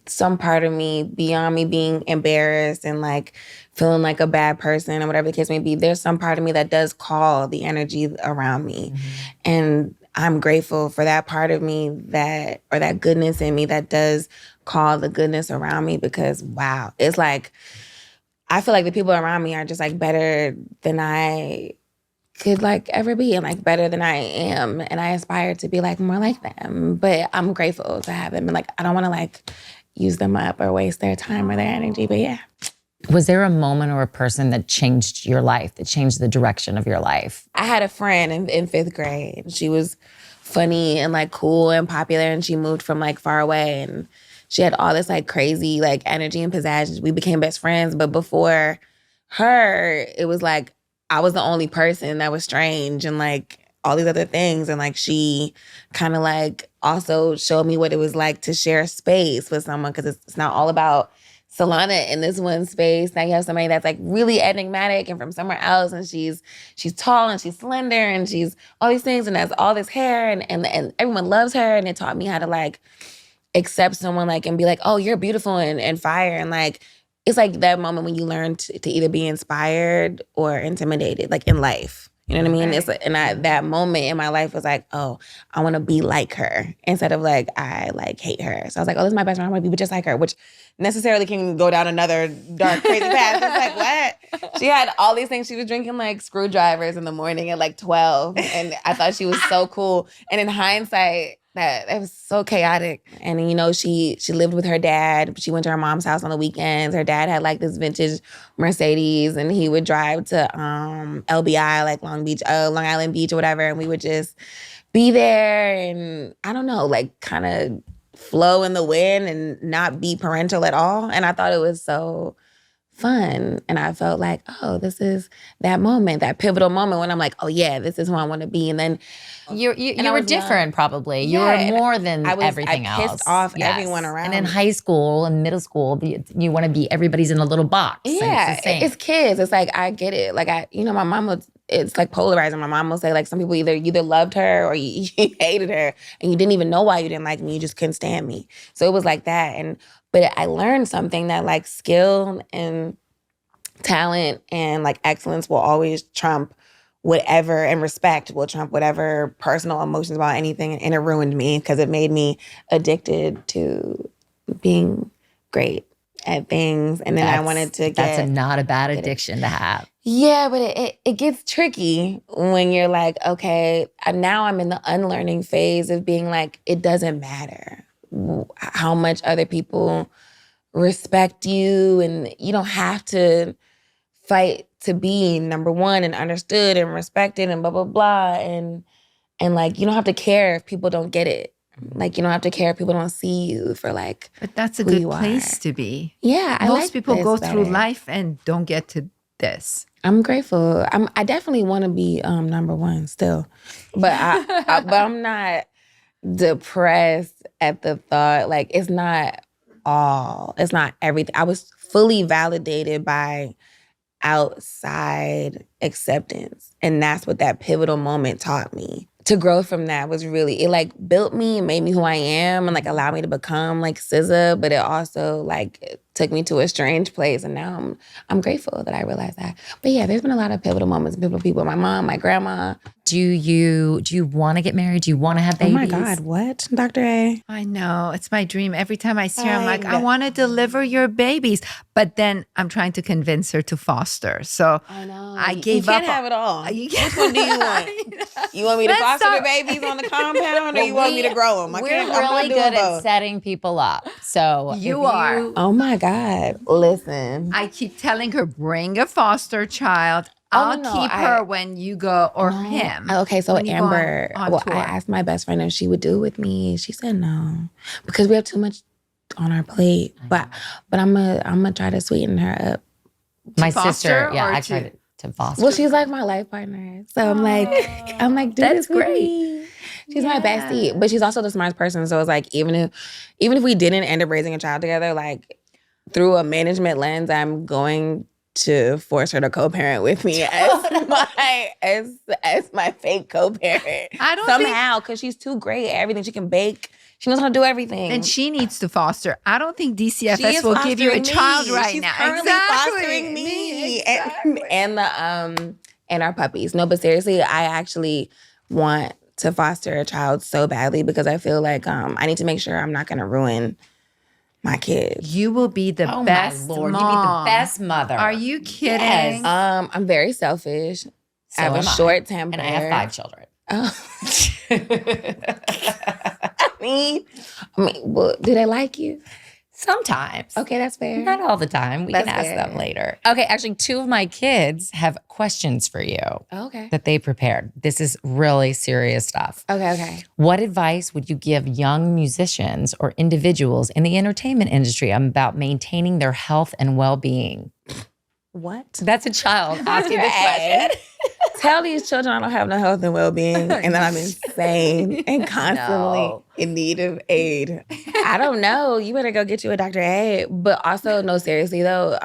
[SPEAKER 3] some part of me, beyond me being embarrassed and like feeling like a bad person or whatever the case may be, there's some part of me that does call the energy around me. Mm-hmm. And I'm grateful for that part of me that goodness in me that does call the goodness around me, because wow, it's like, I feel like the people around me are just like better than I could like ever be, and like better than I am. And I aspire to be like more like them. But I'm grateful to have them. And like, I don't want to like use them up or waste their time or their energy. But yeah.
[SPEAKER 1] Was there a moment or a person that changed your life, that changed the direction of your life?
[SPEAKER 3] I had a friend in 5th grade. She was funny and like cool and popular, and she moved from like far away, and she had all this like crazy like energy and pizzazz. We became best friends. But before her, it was like I was the only person that was strange and like all these other things. And like she kind of like also showed me what it was like to share space with someone, because it's not all about Solana in this one space. Now you have somebody that's like really enigmatic and from somewhere else, and she's tall and she's slender and she's all these things and has all this hair and everyone loves her. And it taught me how to like accept someone like and be like, oh, you're beautiful and fire. And like, it's like that moment when you learn to either be inspired or intimidated, like in life. You know what I mean? It's like, and that moment in my life was like, oh, I want to be like her instead of like, I like hate her. So I was like, oh, this is my best friend. I want to be just like her, which necessarily can go down another dark, crazy path. It's like, what? She had all these things. She was drinking like screwdrivers in the morning at like 12. And I thought she was so cool. And in hindsight, that was so chaotic. And, you know, she lived with her dad. She went to her mom's house on the weekends. Her dad had like this vintage Mercedes and he would drive to LBI, like Long Island Beach or whatever. And we would just be there and I don't know, like kind of flow in the wind and not be parental at all. And I thought it was so fun. And I felt like, oh, this is that moment, that pivotal moment when I'm like, oh yeah, this is who I want to be. And then
[SPEAKER 1] you were different probably. You were more than everything else.
[SPEAKER 3] I pissed off everyone around.
[SPEAKER 1] And in high school and middle school, you want to be everybody's in a little box.
[SPEAKER 3] Yeah, it's kids. It's like, I get it. Like my mom would, it's like polarizing. My mom will say like some people either loved her or you hated her and you didn't even know why you didn't like me. You just couldn't stand me. So it was like that. But I learned something that like skill and talent and like excellence will always trump whatever, and respect will trump whatever personal emotions about anything. And it ruined me because it made me addicted to being great at things. And then I wanted to
[SPEAKER 1] That's not a bad addiction to have.
[SPEAKER 3] Yeah, but it gets tricky when you're like, okay, now I'm in the unlearning phase of being like, it doesn't matter how much other people respect you, and you don't have to fight to be number one and understood and respected and blah, blah, blah. And like, you don't have to care if people don't get it. Like, you don't have to care if people don't see you for like,
[SPEAKER 2] but that's a good place to be.
[SPEAKER 3] Yeah.
[SPEAKER 2] Most people go through life and don't get to this.
[SPEAKER 3] I'm grateful. I definitely want to be number one still, but but I'm not depressed at the thought. Like, it's not everything. I was fully validated by outside acceptance. And that's what that pivotal moment taught me. To grow from that was really, it like built me and made me who I am and like allowed me to become like SZA, but it also like took me to a strange place. And now I'm grateful that I realized that. But yeah, there's been a lot of pivotal moments, pivotal people. My mom, my grandma.
[SPEAKER 1] Do you want to get married? Do you want to have babies?
[SPEAKER 3] Oh my God, what? Dr. A?
[SPEAKER 2] I know. It's my dream. Every time I see her, I'm like, I want to deliver your babies. But then I'm trying to convince her to foster. So
[SPEAKER 3] I know.
[SPEAKER 2] I gave up.
[SPEAKER 3] You can't have it all. Which one do you want? You want me to foster the babies on the compound or you want me to grow them?
[SPEAKER 1] We're really good at setting people up. So
[SPEAKER 2] you are.
[SPEAKER 3] Oh my God. Listen.
[SPEAKER 2] I keep telling her, bring a foster child. I'll keep her when you go, or him.
[SPEAKER 3] Okay, so Amber, I asked my best friend if she would do it with me. She said no, because we have too much on our plate. But I'm gonna try to sweeten her up.
[SPEAKER 1] My sister, I tried to foster.
[SPEAKER 3] Well, she's like my life partner, so I'm like, that's great. She's my bestie, but she's also the smartest person. So it's like, even if we didn't end up raising a child together, like through a management lens, I'm going to force her to co-parent with me as my fake co-parent.
[SPEAKER 2] I don't
[SPEAKER 3] somehow, because she's too great at everything. She can bake. She knows how to do everything.
[SPEAKER 2] And she needs to foster. I don't think DCFS will give you a child right now.
[SPEAKER 3] She's currently fostering me. Exactly. And our puppies. No, but seriously, I actually want to foster a child so badly because I feel like I need to make sure I'm not going to ruin my kids.
[SPEAKER 2] You will be the best
[SPEAKER 1] my Lord.
[SPEAKER 2] mom.
[SPEAKER 1] You'll be the best mother.
[SPEAKER 2] Are you kidding?
[SPEAKER 1] Yes.
[SPEAKER 3] I'm very selfish. I have a short temper.
[SPEAKER 1] And I have 5 children.
[SPEAKER 3] Oh. I mean, well, do they like you?
[SPEAKER 1] Sometimes.
[SPEAKER 3] Okay, that's fair.
[SPEAKER 1] Not all the time. We can ask them later. Okay, actually, 2 of my kids have questions for you.
[SPEAKER 3] Okay.
[SPEAKER 1] That they prepared. This is really serious stuff.
[SPEAKER 3] Okay.
[SPEAKER 1] What advice would you give young musicians or individuals in the entertainment industry about maintaining their health and well-being?
[SPEAKER 3] What?
[SPEAKER 1] That's a child asking this question.
[SPEAKER 3] Tell these children I don't have no health and well-being and that I'm insane and constantly in need of aid. I don't know. You better go get you a Dr. A. But also, no, seriously though,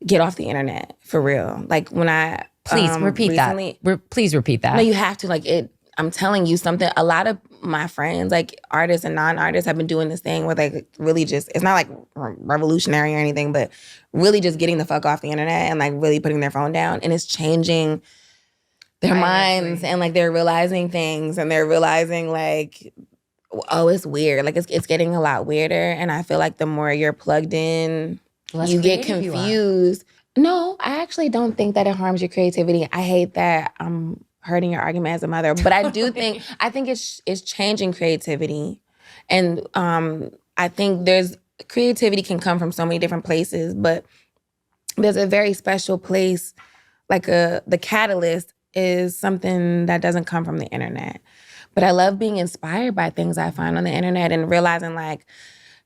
[SPEAKER 3] get off the internet for real. Like when I
[SPEAKER 1] please repeat that. Please repeat that.
[SPEAKER 3] No, you have to. Like it. I'm telling you something. A lot of my friends, like artists and non-artists, have been doing this thing where they really just, it's not like revolutionary or anything, but really just getting the fuck off the internet and like really putting their phone down. And it's changing their minds and like they're realizing things and they're realizing like, oh, it's weird. Like it's getting a lot weirder. And I feel like the more you're plugged in, you get confused. No, I actually don't think that it harms your creativity. I hate that I'm hurting your argument as a mother, but I do think it's changing creativity. And I think creativity can come from so many different places, but there's a very special place, like the catalyst is something that doesn't come from the internet. But I love being inspired by things I find on the internet and realizing like,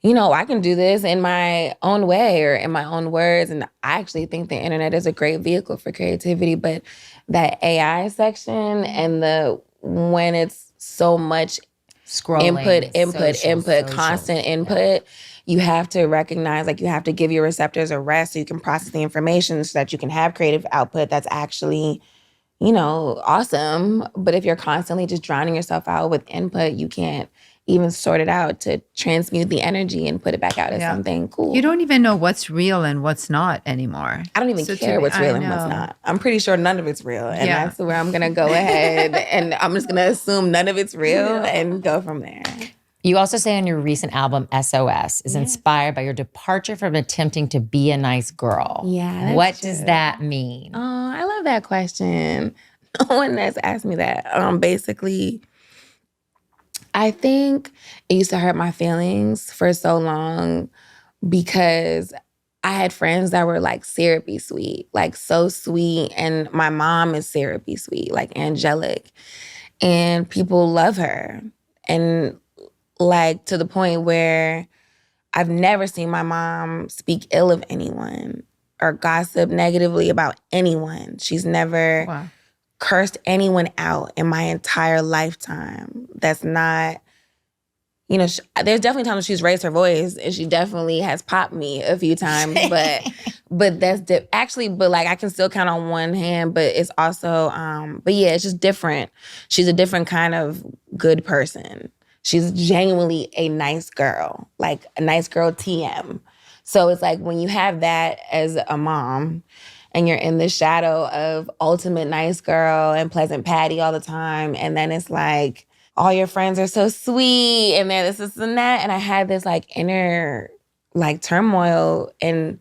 [SPEAKER 3] you know, I can do this in my own way or in my own words. And I actually think the internet is a great vehicle for creativity. But that AI section and when it's so much
[SPEAKER 1] Scrolling,
[SPEAKER 3] input, constant input, you have to recognize, like you have to give your receptors a rest so you can process the information so that you can have creative output that's actually, you know, awesome. But if you're constantly just drowning yourself out with input, you can't even sort it out to transmute the energy and put it back out as something cool.
[SPEAKER 2] You don't even know what's real and what's not anymore.
[SPEAKER 3] I don't even care what's real and what's not. I'm pretty sure none of it's real. And that's where I'm going to go ahead and I'm just going to assume none of it's real and go from there.
[SPEAKER 1] You also say on your recent album, SOS, is inspired by your departure from attempting to be a nice girl.
[SPEAKER 3] Yeah,
[SPEAKER 1] what
[SPEAKER 3] true.
[SPEAKER 1] does that mean?
[SPEAKER 3] Oh, I love that question. No one has asked me that. Basically, I think it used to hurt my feelings for so long because I had friends that were like syrupy sweet, like so sweet. And my mom is syrupy sweet, like angelic. And people love her. And like to the point where I've never seen my mom speak ill of anyone or gossip negatively about anyone. She's never cursed anyone out in my entire lifetime. That's not, you know, there's definitely times when she's raised her voice and she definitely has popped me a few times, but that's actually, but like I can still count on one hand, but it's also, but yeah, it's just different. She's a different kind of good person. She's genuinely a nice girl, like a nice girl TM. So it's like when you have that as a mom and you're in the shadow of ultimate nice girl and pleasant Patty all the time, and then it's like all your friends are so sweet and they're this and that. And I had this like inner like turmoil and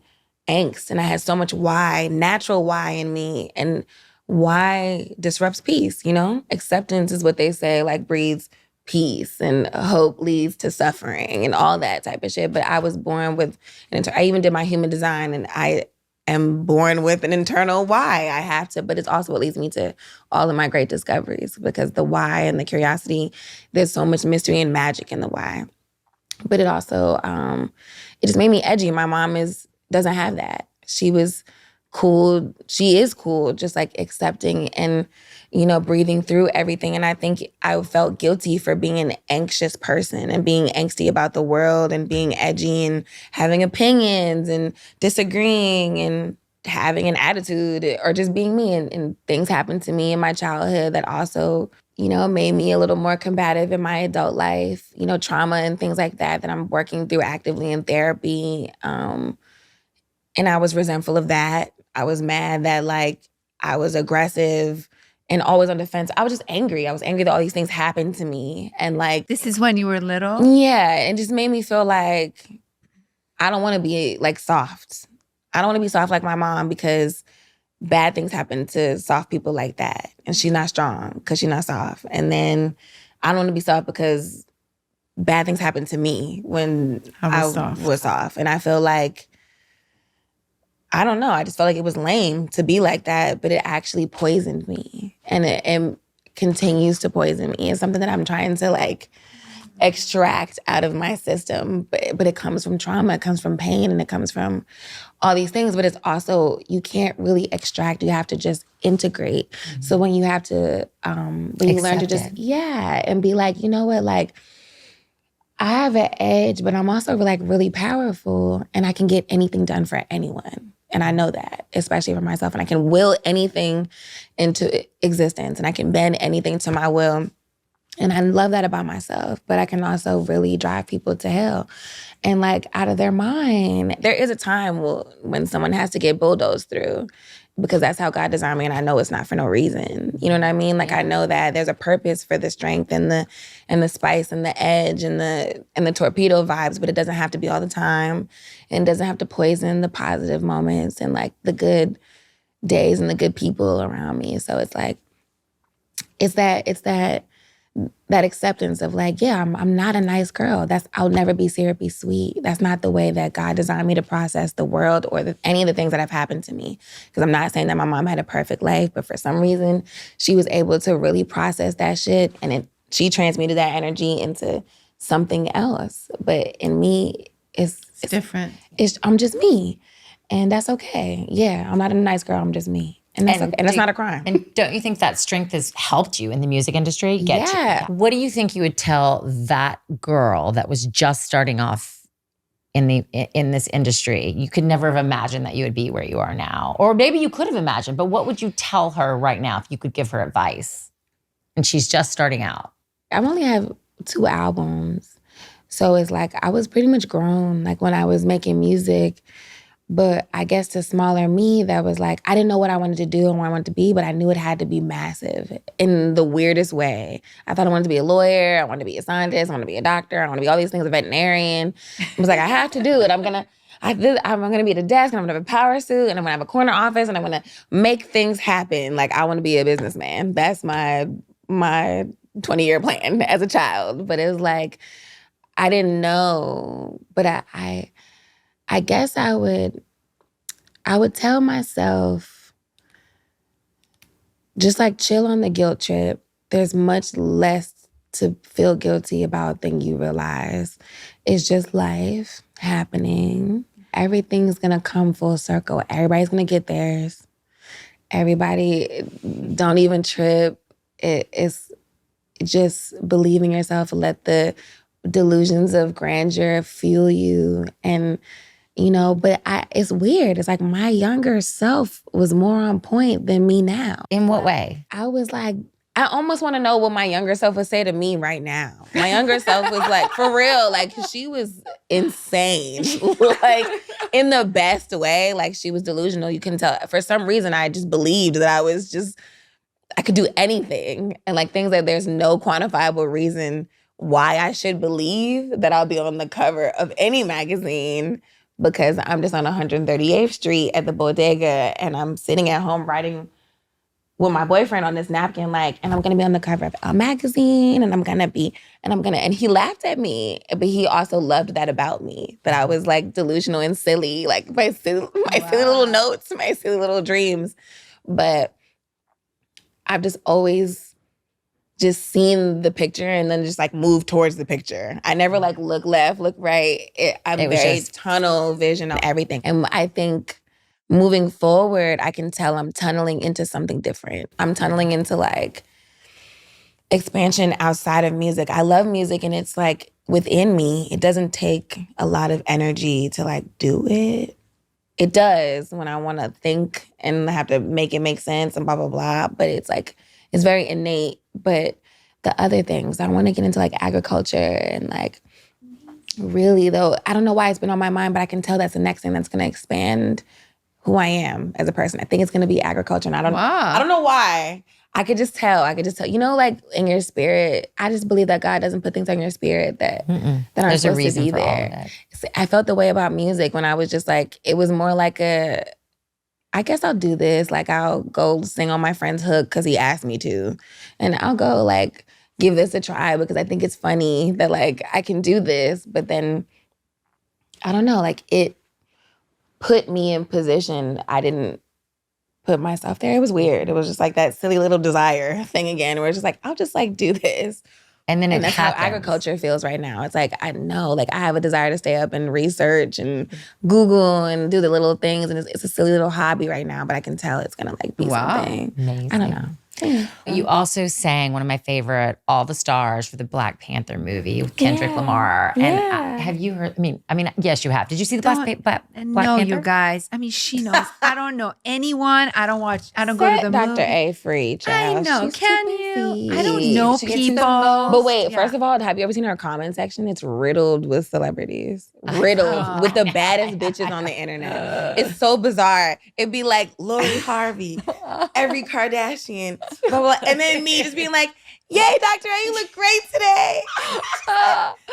[SPEAKER 3] angst. And I had so much natural why in me. And why disrupts peace, you know? Acceptance is what they say, like breeds peace, and hope leads to suffering and all that type of shit. But I was born with I even did my human design, and I am born with an internal why. I have to, but it's also what leads me to all of my great discoveries, because the why and the curiosity, there's so much mystery and magic in the why. But it also, it just made me edgy. My mom doesn't have that. She was cool. She is cool, just like accepting and, you know, breathing through everything. And I think I felt guilty for being an anxious person and being angsty about the world and being edgy and having opinions and disagreeing and having an attitude or just being me. And things happened to me in my childhood that also, you know, made me a little more combative in my adult life, you know, trauma and things like that I'm working through actively in therapy. And I was resentful of that. I was mad that like I was aggressive and always on defense. I was just angry. I was angry that all these things happened to me. And like,
[SPEAKER 2] this is when you were little?
[SPEAKER 3] Yeah. It just made me feel like I don't want to be like soft. I don't want to be soft like my mom, because bad things happen to soft people like that. And she's not strong because she's not soft. And then I don't want to be soft because bad things happened to me when I was soft. And I feel like, I don't know, I just felt like it was lame to be like that, but it actually poisoned me. And it continues to poison me. It's something that I'm trying to like extract out of my system. But it comes from trauma, it comes from pain, and it comes from all these things. But it's also, you can't really extract, you have to just integrate. Mm-hmm. So when you have to, when you learn to just, and be like, you know what, like, I have an edge, but I'm also like really powerful, and I can get anything done for anyone. And I know that, especially for myself. And I can will anything into existence, and I can bend anything to my will. And I love that about myself. But I can also really drive people to hell and like out of their mind. There is a time when someone has to get bulldozed through. because that's how God designed me, and I know it's not for no reason. You know what I mean? Like I know that there's a purpose for the strength and the spice and the edge and the torpedo vibes, but it doesn't have to be all the time, and it doesn't have to poison the positive moments and like the good days and the good people around me. So it's like it's that acceptance of like, yeah, I'm not a nice girl. I'll never be syrupy sweet. That's not the way that God designed me to process the world or any of the things that have happened to me. Because I'm not saying that my mom had a perfect life, but for some reason, she was able to really process that shit, and she transmuted that energy into something else. But in me, it's
[SPEAKER 2] different.
[SPEAKER 3] I'm just me, and that's okay. Yeah, I'm not a nice girl. I'm just me. And that's okay. And that's not a crime.
[SPEAKER 1] And don't you think that strength has helped you in the music industry?
[SPEAKER 3] Yeah.
[SPEAKER 1] What do you think you would tell that girl that was just starting off in this industry? You could never have imagined that you would be where you are now. Or maybe you could have imagined, but what would you tell her right now if you could give her advice? And she's just starting out.
[SPEAKER 3] I only have 2 albums. So it's like I was pretty much grown like when I was making music. But I guess the smaller me that was like, I didn't know what I wanted to do and what I wanted to be, but I knew it had to be massive in the weirdest way. I thought I wanted to be a lawyer. I wanted to be a scientist. I wanted to be a doctor. I wanted to be all these things, a veterinarian. I was like, I have to do it. I'm gonna be at a desk, and I'm gonna have a power suit, and I'm gonna have a corner office, and I'm gonna make things happen. Like I want to be a businessman. That's my 20-year plan as a child. But it was like, I didn't know, but I guess I would tell myself, just like chill on the guilt trip. There's much less to feel guilty about than you realize. It's just life happening. Everything's gonna come full circle. Everybody's gonna get theirs. Everybody, don't even trip. It's just believe in yourself. Let the delusions of grandeur fuel you. And but it's weird. It's like my younger self was more on point than me now.
[SPEAKER 1] In what way?
[SPEAKER 3] I was like, I almost want to know what my younger self would say to me right now. My younger self was like, for real, like she was insane, like in the best way. Like she was delusional. You can tell. For some reason, I just believed that I could do anything. And like things that there's no quantifiable reason why I should believe that I'll be on the cover of any magazine because I'm just on 138th Street at the bodega and I'm sitting at home writing with my boyfriend on this napkin, like, and I'm gonna be on the cover of a magazine and he laughed at me, but he also loved that about me, that I was like delusional and silly, like my silly little notes, my silly little dreams. But I've just always just seen the picture and then just like move towards the picture. I never like look left, look right. I'm very tunnel vision on everything. And I think moving forward, I can tell I'm tunneling into something different. I'm tunneling into like expansion outside of music. I love music and it's like within me. It doesn't take a lot of energy to like do it. It does when I want to think and have to make it make sense and blah, blah, blah. But it's like, it's very innate. But the other things, I want to get into like agriculture and like really though, I don't know why it's been on my mind, but I can tell that's the next thing that's going to expand who I am as a person. I think it's going to be agriculture. And I don't know why. I could just tell, like in your spirit, I just believe that God doesn't put things on your spirit that aren't supposed to be there. I felt the way about music when I was just like, it was more like I guess I'll do this. Like I'll go sing on my friend's hook because he asked me to. And I'll go like give this a try because I think it's funny that like I can do this. But then, I don't know, like it put me in position. I didn't put myself there. It was weird. It was just like that silly little desire thing again where it's just like, I'll just like do this.
[SPEAKER 1] And then
[SPEAKER 3] that's how agriculture feels right now. It's like, I know, like I have a desire to stay up and research and Google and do the little things. And it's a silly little hobby right now, but I can tell it's going to like be something.
[SPEAKER 1] Amazing.
[SPEAKER 3] I don't know.
[SPEAKER 1] You also sang one of my favorite, All the Stars for the Black Panther movie with Kendrick Lamar. And have you heard, I mean, yes, you have. Did you see the Black Panther?
[SPEAKER 2] You guys. I mean, she knows. I don't know anyone. I don't go to the
[SPEAKER 3] Dr.
[SPEAKER 2] movie.
[SPEAKER 3] A free, child.
[SPEAKER 2] I know.
[SPEAKER 3] She's
[SPEAKER 2] Can
[SPEAKER 3] too
[SPEAKER 2] you?
[SPEAKER 3] busy.
[SPEAKER 2] I don't know
[SPEAKER 3] She gets to
[SPEAKER 2] people.
[SPEAKER 3] But wait, first of all, have you ever seen her comment section? It's riddled with celebrities. Riddled with the baddest bitches on the internet. It's so bizarre. It'd be like Lori Harvey, every Kardashian, blah, blah, and then me just being like, yay, Dr. A, you look great today.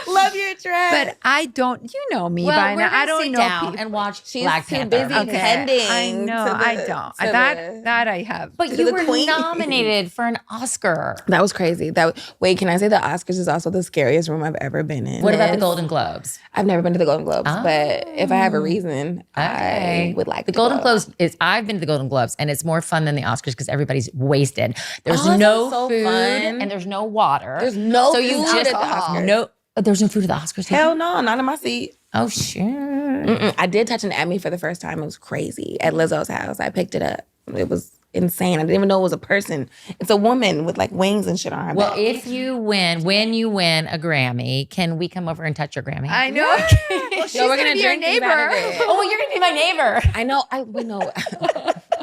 [SPEAKER 3] Love your dress.
[SPEAKER 2] But I don't, you know me
[SPEAKER 1] Well,
[SPEAKER 2] by
[SPEAKER 1] we're
[SPEAKER 2] now.
[SPEAKER 1] gonna
[SPEAKER 2] I don't
[SPEAKER 1] sit
[SPEAKER 2] know
[SPEAKER 1] down
[SPEAKER 2] people.
[SPEAKER 1] and watch
[SPEAKER 3] She's
[SPEAKER 1] Black
[SPEAKER 3] too
[SPEAKER 1] Panther.
[SPEAKER 3] busy tending.
[SPEAKER 2] I know. I don't. That I have.
[SPEAKER 1] But
[SPEAKER 3] to
[SPEAKER 1] you
[SPEAKER 3] the
[SPEAKER 1] were
[SPEAKER 3] queen.
[SPEAKER 1] nominated for an Oscar.
[SPEAKER 3] That was crazy. Wait, can I say the Oscars is also the scariest room I've ever been in?
[SPEAKER 1] What about the Golden Globes?
[SPEAKER 3] I've never been to the Golden Globes, but if I have a reason,
[SPEAKER 1] Okay.
[SPEAKER 3] I would like
[SPEAKER 1] the
[SPEAKER 3] to
[SPEAKER 1] Golden
[SPEAKER 3] go.
[SPEAKER 1] Globes I've been to the Golden Globes and it's more fun than the Oscars because everybody's wasted. There's
[SPEAKER 3] Oh,
[SPEAKER 1] no
[SPEAKER 3] that's so
[SPEAKER 1] food
[SPEAKER 3] fun.
[SPEAKER 1] and there's no water.
[SPEAKER 3] There's no
[SPEAKER 1] so
[SPEAKER 3] food
[SPEAKER 1] you
[SPEAKER 3] at
[SPEAKER 1] just
[SPEAKER 3] the Oscars.
[SPEAKER 1] no. There's no food at the Oscars.
[SPEAKER 3] Hell no, not in my seat.
[SPEAKER 1] Oh sure.
[SPEAKER 3] I did touch an Emmy for the first time. It was crazy at Lizzo's house. I picked it up. It was insane. I didn't even know it was a person. It's a woman with like wings and shit on her
[SPEAKER 1] Well,
[SPEAKER 3] back.
[SPEAKER 1] if you win, when you win a Grammy, can we come over and touch your Grammy?
[SPEAKER 2] I know. Well, she's
[SPEAKER 3] we're
[SPEAKER 2] gonna
[SPEAKER 3] gonna
[SPEAKER 2] be your
[SPEAKER 3] drink things out of
[SPEAKER 2] neighbor.
[SPEAKER 3] it.
[SPEAKER 1] Oh, you're gonna be my neighbor.
[SPEAKER 3] I know. We know.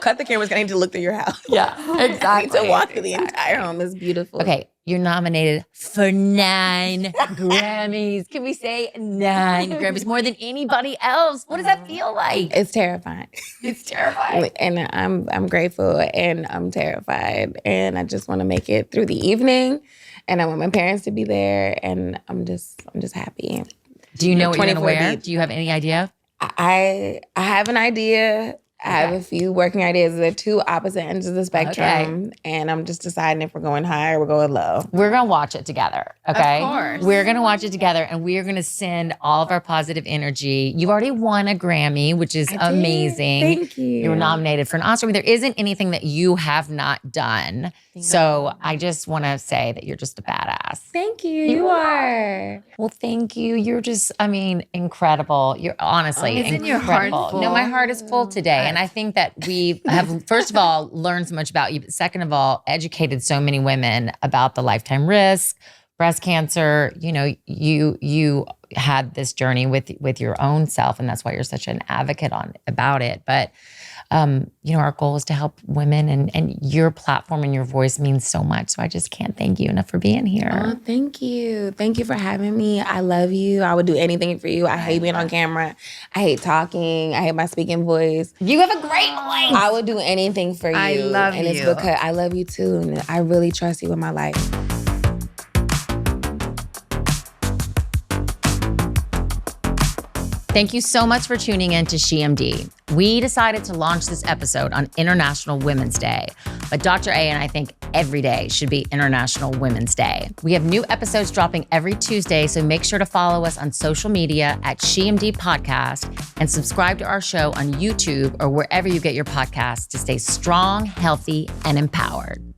[SPEAKER 3] Cut the cameras. I need to look through your house.
[SPEAKER 1] Yeah,
[SPEAKER 3] I need
[SPEAKER 1] exactly.
[SPEAKER 3] to walk through the entire home. It's beautiful.
[SPEAKER 1] Okay, you're nominated for 9 Grammys. Can we say 9 Grammys? More than anybody else. What does that feel like?
[SPEAKER 3] It's terrifying.
[SPEAKER 1] It's terrifying.
[SPEAKER 3] And I'm grateful and I'm terrified. And I just want to make it through the evening. And I want my parents to be there. And I'm just happy.
[SPEAKER 1] Do you know what you're gonna
[SPEAKER 3] 24
[SPEAKER 1] wear?
[SPEAKER 3] deep.
[SPEAKER 1] Do you have any idea?
[SPEAKER 3] I have an idea. I have a few working ideas. They're two opposite ends of the spectrum. And I'm just deciding if we're going high or we're going low.
[SPEAKER 1] We're gonna watch it together, okay?
[SPEAKER 2] Of course.
[SPEAKER 1] We're gonna watch it together and we're gonna send all of our positive energy. You already won a Grammy, which is amazing.
[SPEAKER 3] Thank you.
[SPEAKER 1] You were nominated for an Oscar. I mean, there isn't anything that you have not done. So I just wanna say that you're just a badass.
[SPEAKER 3] Thank you. You are.
[SPEAKER 1] Well, thank you. You're just, incredible. You're honestly
[SPEAKER 2] Isn't your
[SPEAKER 1] incredible.
[SPEAKER 2] heart full?
[SPEAKER 1] No, my heart is full today. And I think that we have, first of all, learned so much about you. But second of all, educated so many women about the lifetime risk, breast cancer. You know, you had this journey with your own self. And that's why you're such an advocate about it. But our goal is to help women and your platform and your voice means so much. So I just can't thank you enough for being here.
[SPEAKER 3] Oh, thank you. Thank you for having me. I love you. I would do anything for you. I hate being on camera. I hate talking. I hate my speaking voice.
[SPEAKER 1] You have a great voice.
[SPEAKER 3] I would do anything for you.
[SPEAKER 2] I love
[SPEAKER 3] and it's
[SPEAKER 2] you.
[SPEAKER 3] because I love you too. And I really trust you with my life.
[SPEAKER 1] Thank you so much for tuning in to SheMD. We decided to launch this episode on International Women's Day, but Dr. A and I think every day should be International Women's Day. We have new episodes dropping every Tuesday, so make sure to follow us on social media at SheMD Podcast and subscribe to our show on YouTube or wherever you get your podcasts to stay strong, healthy, and empowered.